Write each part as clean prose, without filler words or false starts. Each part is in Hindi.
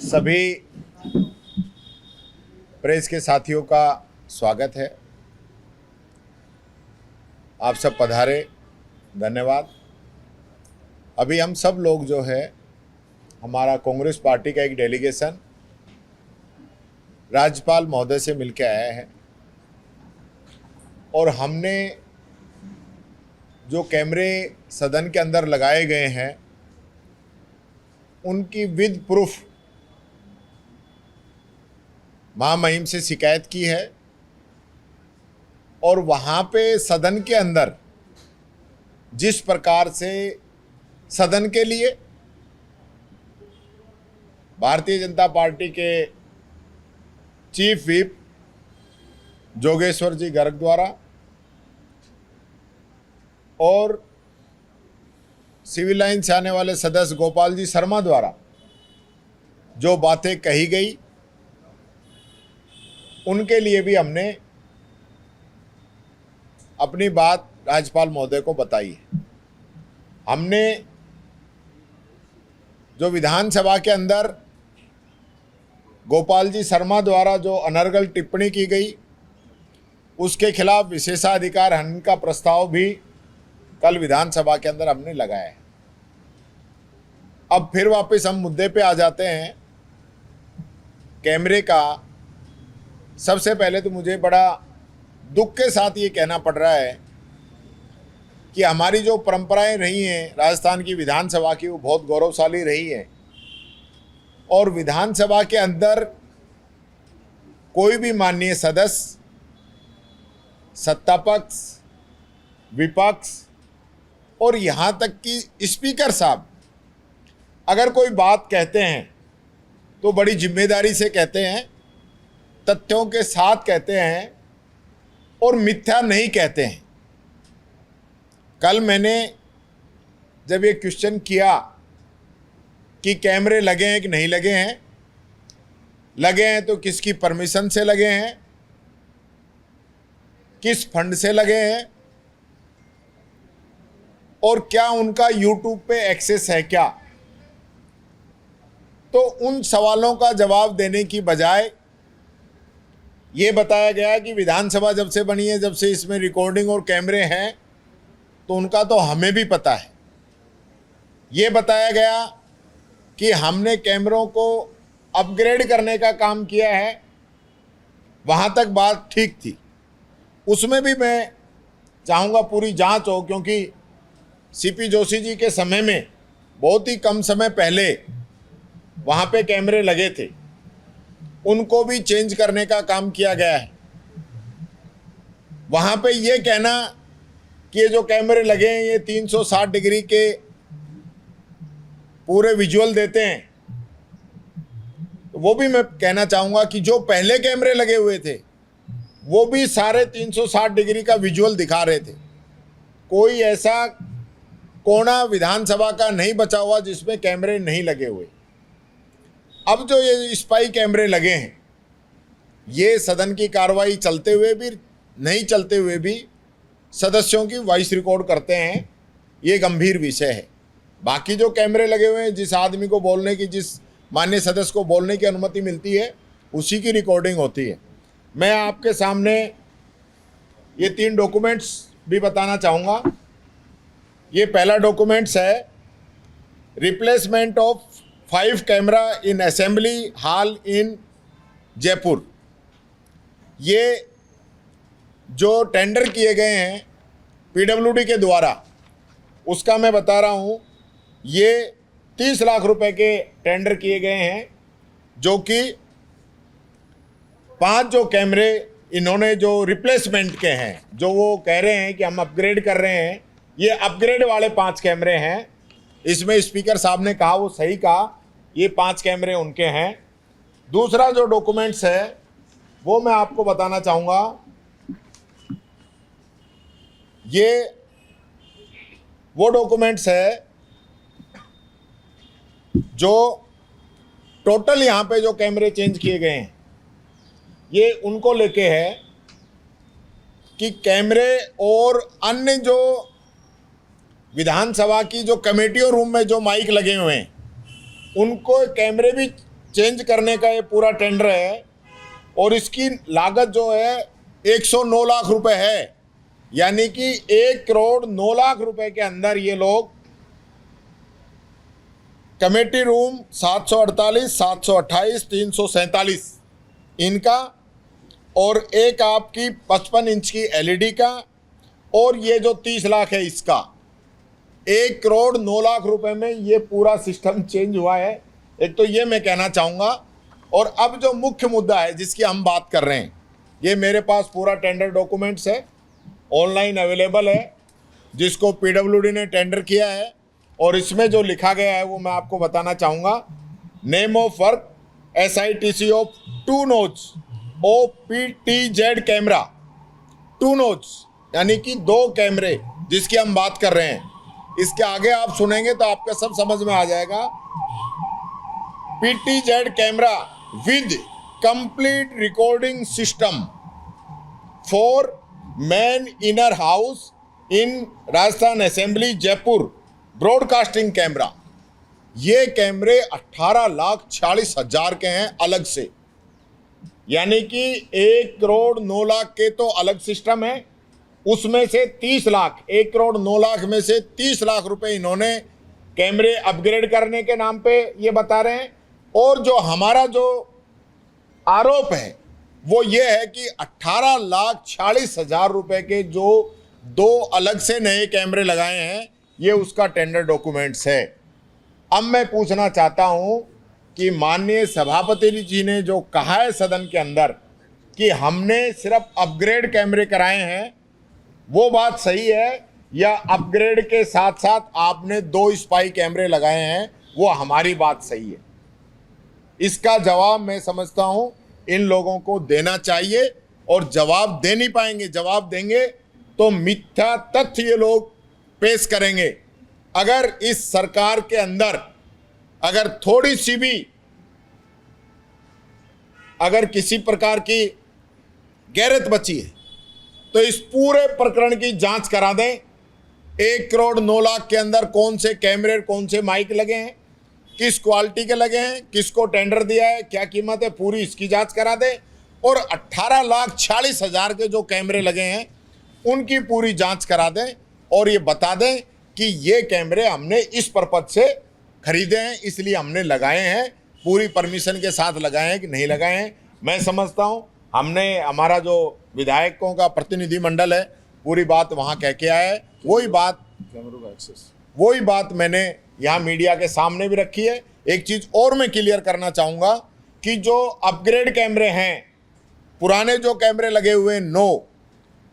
सभी प्रेस के साथियों का स्वागत है। आप सब पधारे, धन्यवाद। अभी हम सब लोग जो है, हमारा कांग्रेस पार्टी का एक डेलीगेशन राज्यपाल महोदय से मिलकर आया है और हमने जो कैमरे सदन के अंदर लगाए गए हैं उनकी विद प्रूफ महामहिम से शिकायत की है और वहाँ पे सदन के अंदर जिस प्रकार से सदन के लिए भारतीय जनता पार्टी के चीफ व्हिप जोगेश्वर जी गर्ग द्वारा और सिविल लाइन से आने वाले सदस्य गोपाल जी शर्मा द्वारा जो बातें कही गई, उनके लिए भी हमने अपनी बात राज्यपाल महोदय को बताई है। हमने जो विधानसभा के अंदर गोपाल जी शर्मा द्वारा जो अनर्गल टिप्पणी की गई, उसके खिलाफ विशेषाधिकार हनन का प्रस्ताव भी कल विधानसभा के अंदर हमने लगाया है। अब फिर वापस हम मुद्दे पे आ जाते हैं कैमरे का। सबसे पहले तो मुझे बड़ा दुख के साथ ये कहना पड़ रहा है कि हमारी जो परंपराएं रही हैं राजस्थान की विधानसभा की, वो बहुत गौरवशाली रही है और विधानसभा के अंदर कोई भी माननीय सदस्य, सत्तापक्ष, विपक्ष और यहाँ तक कि स्पीकर साहब अगर कोई बात कहते हैं तो बड़ी जिम्मेदारी से कहते हैं, तथ्यों के साथ कहते हैं और मिथ्या नहीं कहते हैं। कल मैंने जब ये क्वेश्चन किया कि कैमरे लगे हैं कि नहीं लगे हैं, लगे हैं तो किसकी परमिशन से लगे हैं, किस फंड से लगे हैं और क्या उनका यूट्यूब पे एक्सेस है क्या, तो उन सवालों का जवाब देने की बजाय ये बताया गया कि विधानसभा जब से बनी है, जब से इसमें रिकॉर्डिंग और कैमरे हैं, तो उनका तो हमें भी पता है। ये बताया गया कि हमने कैमरों को अपग्रेड करने का काम किया है, वहाँ तक बात ठीक थी। उसमें भी मैं चाहूँगा पूरी जांच हो, क्योंकि सीपी जोशी जी के समय में बहुत ही कम समय पहले वहाँ पे कैमरे लगे थे, उनको भी चेंज करने का काम किया गया है। वहाँ पे ये कहना कि ये जो कैमरे लगे हैं ये 360 डिग्री के पूरे विजुअल देते हैं, तो वो भी मैं कहना चाहूँगा कि जो पहले कैमरे लगे हुए थे वो भी सारे 360 डिग्री का विजुअल दिखा रहे थे। कोई ऐसा कोना विधानसभा का नहीं बचा हुआ जिसमें कैमरे नहीं लगे हुए। अब जो ये स्पाई कैमरे लगे हैं, ये सदन की कार्रवाई चलते हुए भी, नहीं चलते हुए भी सदस्यों की वॉइस रिकॉर्ड करते हैं। ये गंभीर विषय है। बाकी जो कैमरे लगे हुए हैं, जिस आदमी को बोलने की, जिस माननीय सदस्य को बोलने की अनुमति मिलती है, उसी की रिकॉर्डिंग होती है। मैं आपके सामने ये 3 डॉक्यूमेंट्स भी बताना चाहूँगा। ये पहला डॉक्यूमेंट्स है replacement of 5 camera in assembly hall in Jaipur. ये जो टेंडर किए गए हैं पीडब्ल्यूडी के द्वारा, उसका मैं बता रहा हूँ। ये 30 लाख रुपए के टेंडर किए गए हैं, जो कि 5 जो कैमरे इन्होंने जो रिप्लेसमेंट के हैं, जो वो कह रहे हैं कि हम अपग्रेड कर रहे हैं, ये अपग्रेड वाले 5 कैमरे हैं। इसमें स्पीकर साहब ने कहा, वो सही कहा, ये 5 कैमरे उनके हैं। दूसरा जो डॉक्यूमेंट्स है वो मैं आपको बताना चाहूँगा। ये वो डॉक्यूमेंट्स है जो टोटल यहाँ पे जो कैमरे चेंज किए गए हैं, ये उनको लेके है कि कैमरे और अन्य जो विधानसभा की जो कमेटियों रूम में जो माइक लगे हुए हैं, उनको कैमरे भी चेंज करने का ये पूरा टेंडर है और इसकी लागत जो है 109 लाख रुपए है, यानी कि 1,09,00,000 के अंदर ये लोग कमेटी रूम 748, 728, 347 इनका और एक आपकी 55 इंच की एलईडी का और ये जो 30 लाख है इसका 1,09,00,000 में ये पूरा सिस्टम चेंज हुआ है। एक तो ये मैं कहना चाहूँगा। और अब जो मुख्य मुद्दा है जिसकी हम बात कर रहे हैं, ये मेरे पास पूरा टेंडर डॉक्यूमेंट्स है, ऑनलाइन अवेलेबल है, जिसको पीडब्ल्यूडी ने टेंडर किया है और इसमें जो लिखा गया है वो मैं आपको बताना चाहूँगा। Name of work SITC of 2 nos OPTZ camera 2 nos, यानी कि 2 कैमरे जिसकी हम बात कर रहे हैं। इसके आगे आप सुनेंगे तो आपका सब समझ में आ जाएगा। PTZ camera with complete recording system for man inner house in Rajasthan assembly Jaipur broadcasting camera. ये कैमरे 18,40,000 के हैं अलग से, यानी कि 1,09,00,000 के तो अलग सिस्टम है, उसमें से 30 लाख 1,09,00,000 में से 30 लाख रुपए इन्होंने कैमरे अपग्रेड करने के नाम पे ये बता रहे हैं। और जो हमारा जो आरोप है वो ये है कि 18,40,000 रुपए के जो 2 अलग से नए कैमरे लगाए हैं, ये उसका टेंडर डॉक्यूमेंट्स है। अब मैं पूछना चाहता हूं कि माननीय सभापति जी ने जो कहा है सदन के अंदर कि हमने सिर्फ अपग्रेड कैमरे कराए हैं, वो बात सही है या अपग्रेड के साथ साथ आपने 2 स्पाई कैमरे लगाए हैं, वो हमारी बात सही है? इसका जवाब मैं समझता हूं इन लोगों को देना चाहिए और जवाब दे नहीं पाएंगे। जवाब देंगे तो मिथ्या तथ्य ये लोग पेश करेंगे। अगर इस सरकार के अंदर अगर थोड़ी सी भी अगर किसी प्रकार की गैरत बची है तो इस पूरे प्रकरण की जांच करा दें। 1,09,00,000 के अंदर कौन से कैमरे, कौन से माइक लगे हैं, किस क्वालिटी के लगे हैं, किसको टेंडर दिया है, क्या कीमत है, पूरी इसकी जांच करा दें। और 18,40,000 के जो कैमरे लगे हैं उनकी पूरी जांच करा दें और ये बता दें कि ये कैमरे हमने इस पर्पज से खरीदे हैं, इसलिए हमने लगाए हैं, पूरी परमिशन के साथ लगाए हैं कि नहीं लगाए हैं। मैं समझता हूँ हमने, हमारा जो विधायकों का प्रतिनिधिमंडल है, पूरी बात वहाँ कह के आया है। वही बात मैंने यहाँ मीडिया के सामने भी रखी है। एक चीज़ और मैं क्लियर करना चाहूँगा कि जो अपग्रेड कैमरे हैं, पुराने जो कैमरे लगे हुए नो,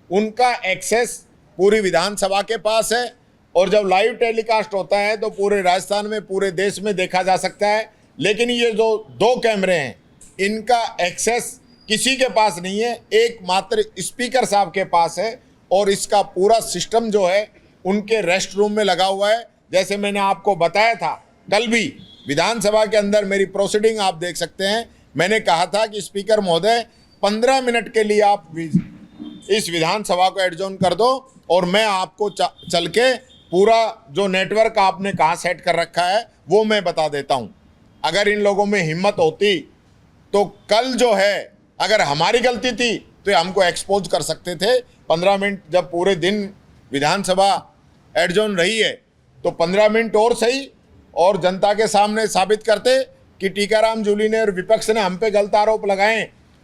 उनका एक्सेस पूरी विधानसभा के पास है और जब लाइव टेलीकास्ट होता है तो पूरे राजस्थान में, पूरे देश में देखा जा सकता है। लेकिन ये जो 2 कैमरे हैं इनका एक्सेस किसी के पास नहीं है, एकमात्र स्पीकर साहब के पास है और इसका पूरा सिस्टम जो है उनके रेस्ट रूम में लगा हुआ है। जैसे मैंने आपको बताया था, कल भी विधानसभा के अंदर मेरी प्रोसीडिंग आप देख सकते हैं, मैंने कहा था कि स्पीकर महोदय 15 मिनट के लिए आप इस विधानसभा को एडजॉर्न कर दो और मैं आपको चल के पूरा जो नेटवर्क आपने कहाँ सेट कर रखा है वो मैं बता देता हूँ। अगर इन लोगों में हिम्मत होती तो कल जो है, अगर हमारी गलती थी तो हमको एक्सपोज कर सकते थे। 15 मिनट जब पूरे दिन विधानसभा एडजॉर्न रही है तो 15 मिनट और सही और जनता के सामने साबित करते कि टीकाराम जूली ने और विपक्ष ने हम पे गलत आरोप लगाए,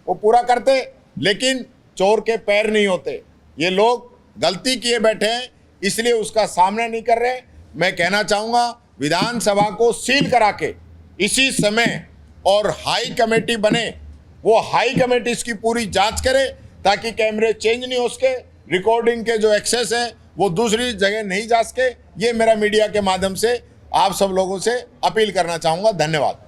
वो पूरा करते। लेकिन चोर के पैर नहीं होते, ये लोग गलती किए बैठे हैं इसलिए उसका सामना नहीं कर रहे। मैं कहना चाहूँगा विधानसभा को सील करा के इसी समय और हाई कमेटी बने, वो हाई कमेटी इसकी पूरी जांच करे ताकि कैमरे चेंज नहीं हो सके, रिकॉर्डिंग के जो एक्सेस है वो दूसरी जगह नहीं जा सके। ये मेरा मीडिया के माध्यम से आप सब लोगों से अपील करना चाहूँगा। धन्यवाद।